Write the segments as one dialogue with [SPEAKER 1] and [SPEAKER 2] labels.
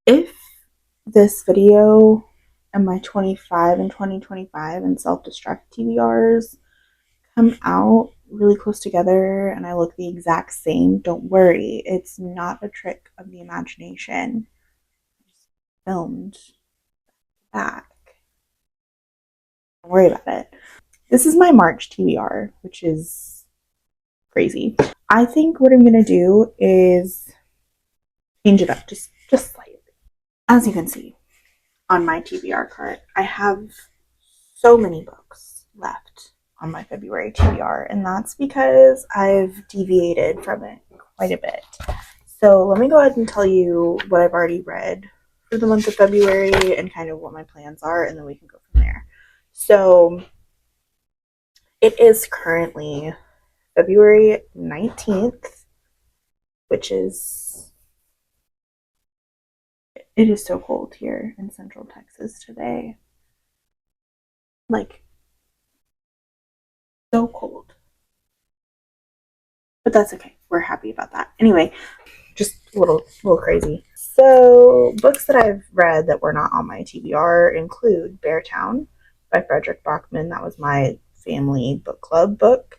[SPEAKER 1] If this video and my 25 and 2025 and self-destruct TBRs come out really close together and I look the exact same, don't worry. It's not a trick of the imagination. I just filmed back. Don't worry about it. This is my March TBR, which is crazy. I think what I'm going to do is change it up just slightly. As you can see on my TBR card, I have so many books left on my February TBR, and that's because I've deviated from it quite a bit. So let me go ahead and tell you what I've already read for the month of February and kind of what my plans are, and then we can go from there. So it is currently February 19th, which is, it is so cold here in Central Texas today. Like, so cold. But that's okay. We're happy about that. Anyway, just a little crazy. So, books that I've read that were not on my TBR include Beartown by Frederick Bachman. That was my family book club book.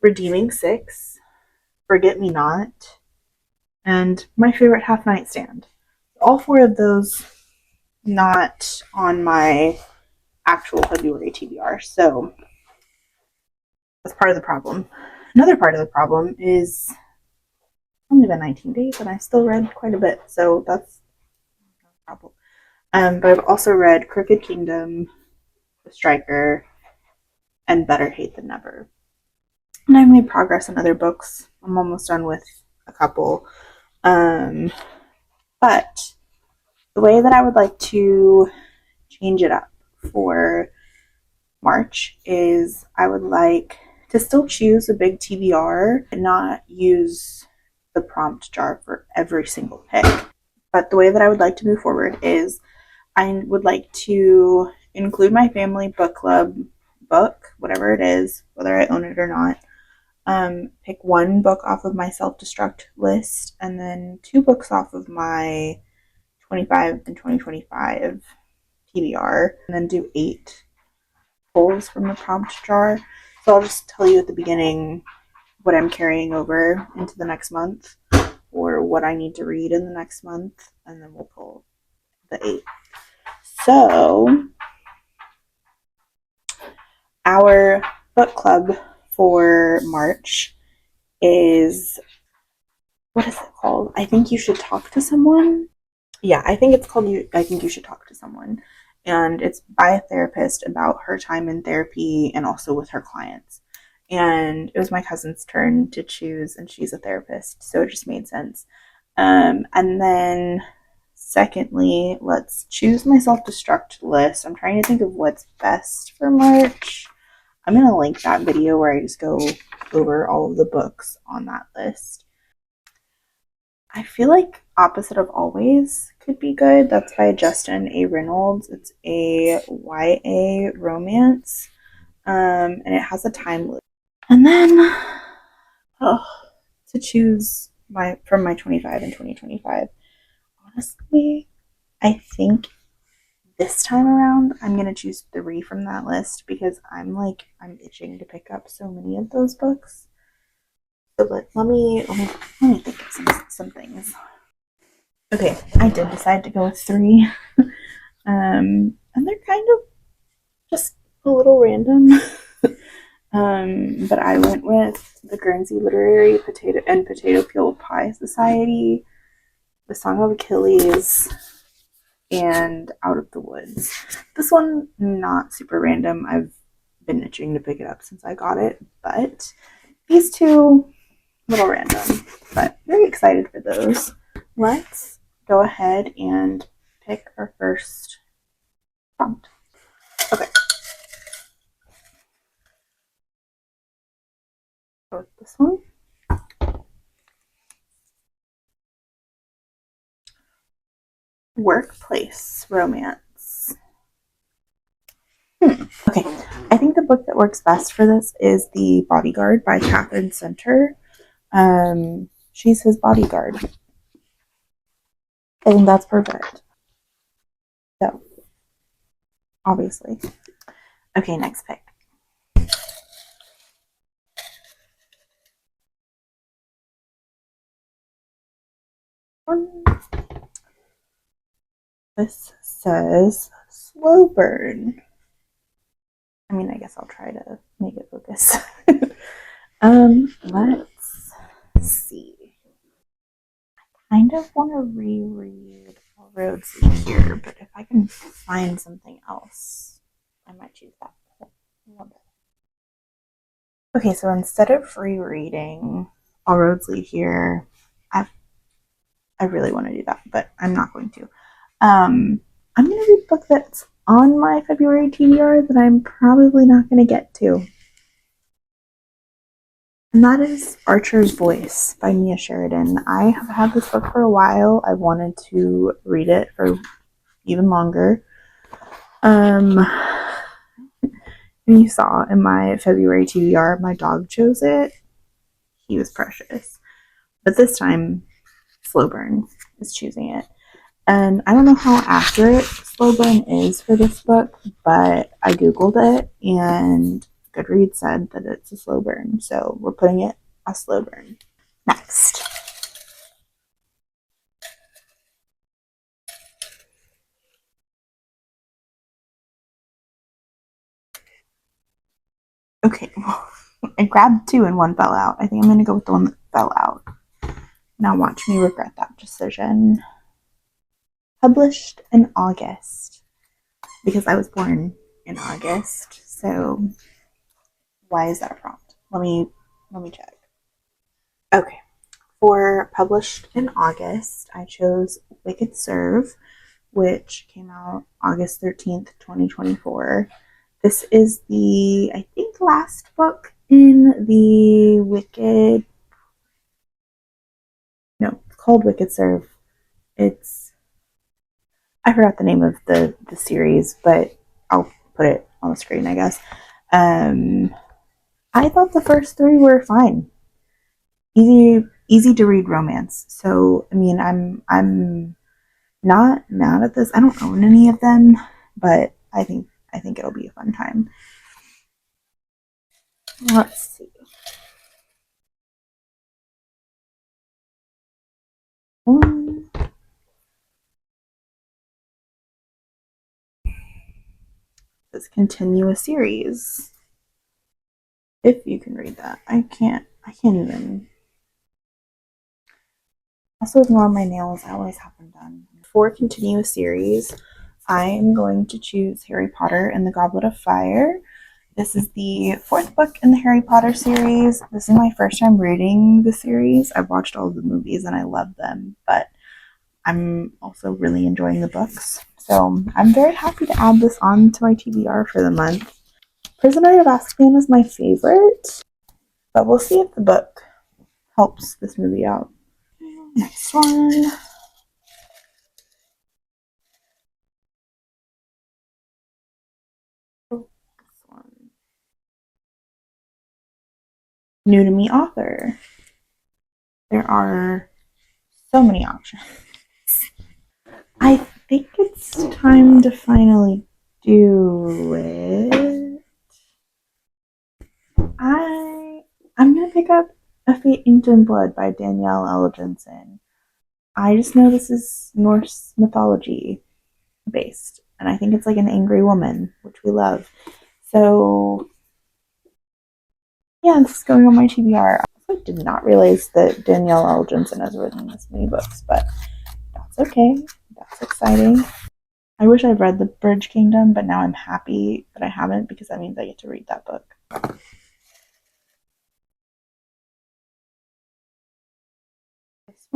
[SPEAKER 1] Redeeming Six, Forget Me Not, and my favorite Half Nightstand. All four of those not on my actual February TBR. So that's part of the problem. Another part of the problem is only been 19 days and I still read quite a bit. So that's no problem. But I've also read Crooked Kingdom, The Striker, and Better Hate Than Never. And I've made progress in other books. I'm almost done with a couple. But the way that I would like to change it up for March is I would like to still choose a big TBR and not use the prompt jar for every single pick. But the way that I would like to move forward is I would like to include my family book club book, whatever it is, whether I own it or not. Pick one book off of my self-destruct list and then two books off of my 25 and 2025 TBR, and then do 8 pulls from the prompt jar. So I'll just tell you at the beginning what I'm carrying over into the next month or what I need to read in the next month, and then we'll pull the 8. So our book club for March is, what is it called? I think you should talk to someone. Yeah, I think it's called I think you should talk to someone. And it's by a therapist about her time in therapy and also with her clients. And it was my cousin's turn to choose, and she's a therapist, so it just made sense. And then, secondly, let's choose my self destruct list. I'm trying to think of what's best for March. I'm going to link that video where I just go over all of the books on that list. I feel like Opposite of Always could be good. That's by Justin A. Reynolds. It's a YA romance, and it has a time loop. And then, to choose from my 25 and 2025, honestly, I think this time around I'm gonna choose 3 from that list because I'm itching to pick up so many of those books. So let me think of some things. Okay, I did decide to go with 3. And they're kind of just a little random. But I went with the Guernsey Literary Potato Peel Pie Society, The Song of Achilles, and Out of the Woods. This one, not super random. I've been itching to pick it up since I got it, but these two, a little random, but very excited for those. Let's go ahead and pick our first prompt. Okay. Go with this one. Workplace romance. Okay, I think the book that works best for this is The Bodyguard by Catherine Center. She's his bodyguard. I think that's perfect. So, obviously. Okay, next pick. This says slow burn. I mean, I guess I'll try to make it focus. Let's see. I kind of want to reread All Roads Lead Here, but if I can find something else, I might choose that. Okay, so instead of rereading All Roads Lead Here, I really want to do that, but I'm not going to. I'm going to read a book that's on my February TBR that I'm probably not going to get to. And that is Archer's Voice by Mia Sheridan. I have had this book for a while. I wanted to read it for even longer. You saw in my February TBR, my dog chose it. He was precious. But this time, Slow Burn is choosing it. And I don't know how accurate slow burn is for this book, but I Googled it and Goodreads said that it's a slow burn. So we're putting it a slow burn. Next. Okay. I grabbed two and one fell out. I think I'm going to go with the one that fell out. Now watch me regret that decision. Published in August because I was born in August. So why is that a prompt? Let me check. Okay. For published in August, I chose Wicked Serve, which came out August 13th, 2024. This is the, I think, last book in the Wicked. No, it's called Wicked Serve. It's, I forgot the name of the series, but I'll put it on the screen, I guess. I thought the first three were fine. Easy to read romance. So, I mean, I'm not mad at this. I don't own any of them, but I think it'll be a fun time. Let's see. One. Let's continue a series. If you can read that. I can't even. Also ignore my nails. I always have them done. For continue a series, I am going to choose Harry Potter and the Goblet of Fire. This is the fourth book in the Harry Potter series. This is my first time reading the series. I've watched all of the movies and I love them, but I'm also really enjoying the books. So I'm very happy to add this on to my TBR for the month. Prisoner of Azkaban is my favorite, but we'll see if the book helps this movie out. Next one. Oh, this one. New to me author. There are so many options. I think it's time to finally do it. I'm gonna pick up A Fate Inked in Blood by Danielle L. Jensen. I just know this is Norse mythology based, and I think it's like an angry woman, which we love. So yeah, this is going on my TBR. I did not realize that Danielle L. Jensen has written this many books, but that's okay. That's exciting. I wish I'd read The Bridge Kingdom, but now I'm happy that I haven't because that means I get to read that book. This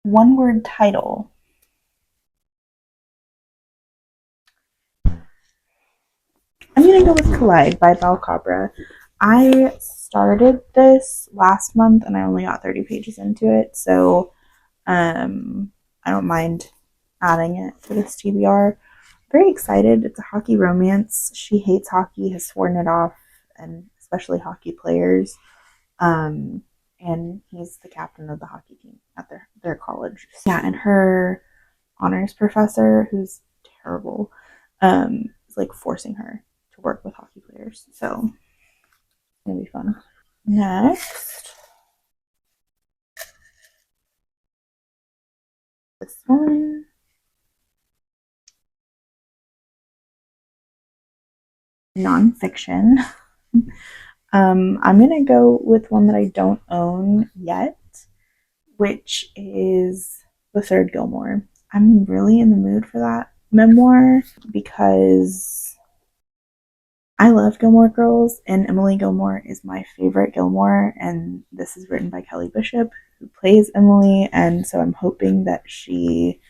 [SPEAKER 1] one word title. I'm gonna go with Collide by Belle Cabra. I started this last month and I only got 30 pages into it, so I don't mind adding it to this TBR. Very excited. It's a hockey romance. She hates hockey, has sworn it off, and especially hockey players. And he's the captain of the hockey team at college. Yeah, and her honors professor, who's terrible, is like forcing her to work with hockey players. So it's gonna be fun. Next, this one. Nonfiction. I'm gonna go with one that I don't own yet, which is The Third Gilmore. I'm really in the mood for that memoir because I love Gilmore Girls, and Emily Gilmore is my favorite Gilmore, and this is written by Kelly Bishop, who plays Emily, and so I'm hoping that she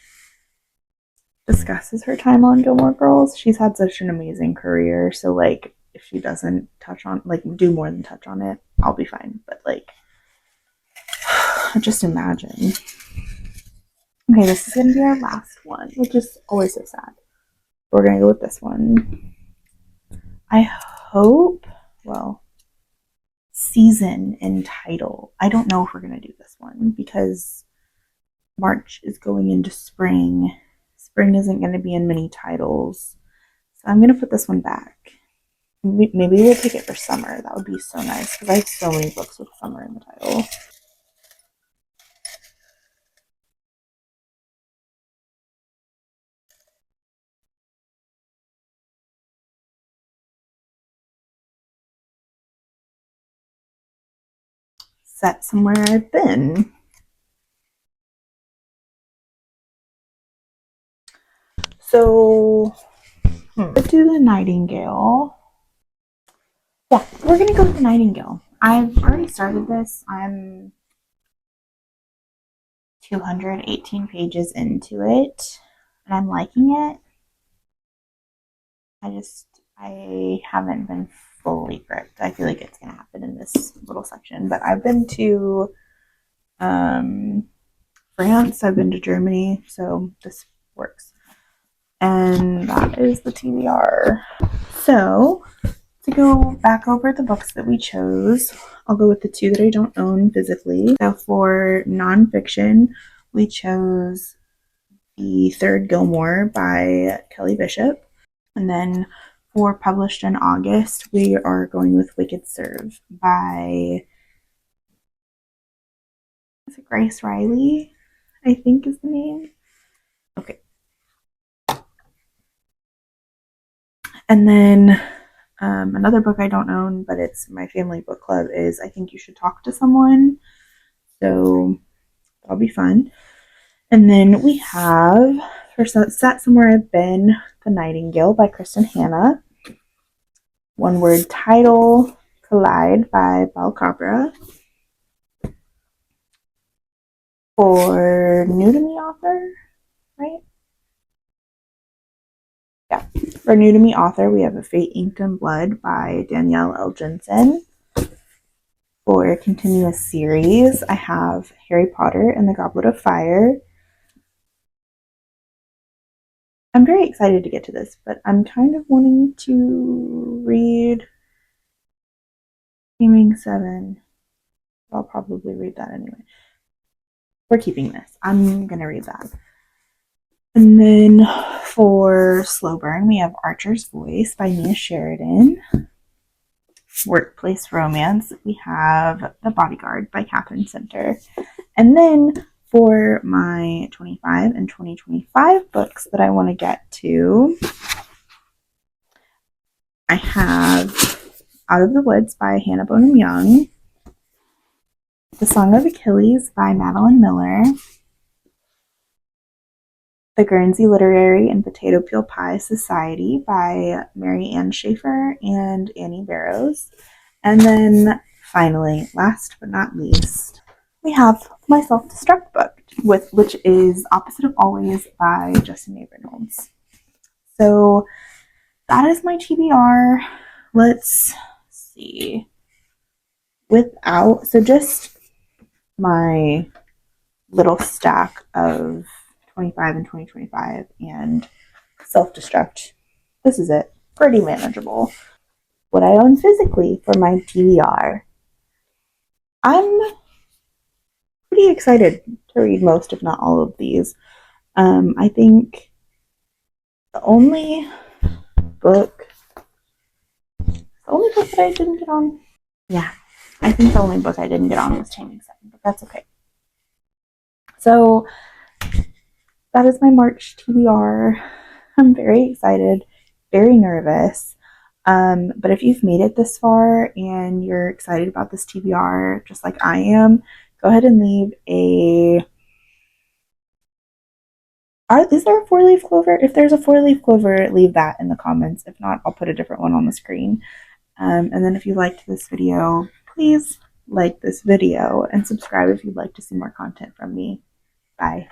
[SPEAKER 1] discusses her time on Gilmore Girls. She's had such an amazing career, so like if she doesn't touch on like do more than touch on it, I'll be fine. But like just imagine. Okay, this is gonna be our last one, which is always so sad. We're gonna go with this one. I hope, well, season and title. I don't know if we're gonna do this one because March is going into spring. Spring isn't gonna be in many titles. So I'm gonna put this one back. Maybe we'll pick it for summer. That would be so nice because I have so many books with summer in the title. Set somewhere I've been. So, let's do the Nightingale. Yeah, we're gonna go with the Nightingale. I've already started this. I'm 218 pages into it, and I'm liking it. I haven't been fully gripped. I feel like it's gonna happen in this little section, but I've been to France. I've been to Germany, so this works. And that is the TBR. So, to go back over the books that we chose, I'll go with the two that I don't own physically. So, for nonfiction, we chose The Third Gilmore by Kelly Bishop. And then for published in August, we are going with Wicked Serve by, is it Grace Riley? I think is the name. Okay. And then another book I don't own, but it's my family book club, is I Think You Should Talk to Someone. So that'll be fun. And then we have, for Set Somewhere I've Been, The Nightingale by Kristen Hanna. One word title, Collide by Belle Capra. For new to me author, right? Yeah. For new to me author, we have A Fate Inked in Blood by Danielle L. Jensen. For continuous series, I have Harry Potter and the Goblet of Fire. I'm very excited to get to this, but I'm kind of wanting to read Gaming 7. I'll probably read that anyway. We're keeping this. I'm going to read that. And then for slow burn, we have Archer's Voice by Mia Sheridan. Workplace romance, we have The Bodyguard by Catherine Center. And then for my 25 and 2025 books that I want to get to, I have Out of the Woods by Hannah Bonham Young, The Song of Achilles by Madeline Miller, The Guernsey Literary and Potato Peel Pie Society by Mary Ann Schaefer and Annie Barrows. And then finally, last but not least, we have my self-destruct book, which is Opposite of Always by Justin Abrams. So that is my TBR. Let's see. So just my little stack of 25 and 2025 and self-destruct. This is it. Pretty manageable. What I own physically for my TBR. I'm pretty excited to read most, if not all, of these. I think the only book, that I didn't get on, yeah, I think the only book I didn't get on was Taming Seven, but that's okay. So that is my March TBR. I'm very excited, very nervous. But if you've made it this far and you're excited about this TBR, just like I am, go ahead and leave a. Is there a 4-leaf clover? If there's a 4-leaf clover, leave that in the comments. If not, I'll put a different one on the screen. And then if you liked this video, please like this video and subscribe if you'd like to see more content from me. Bye.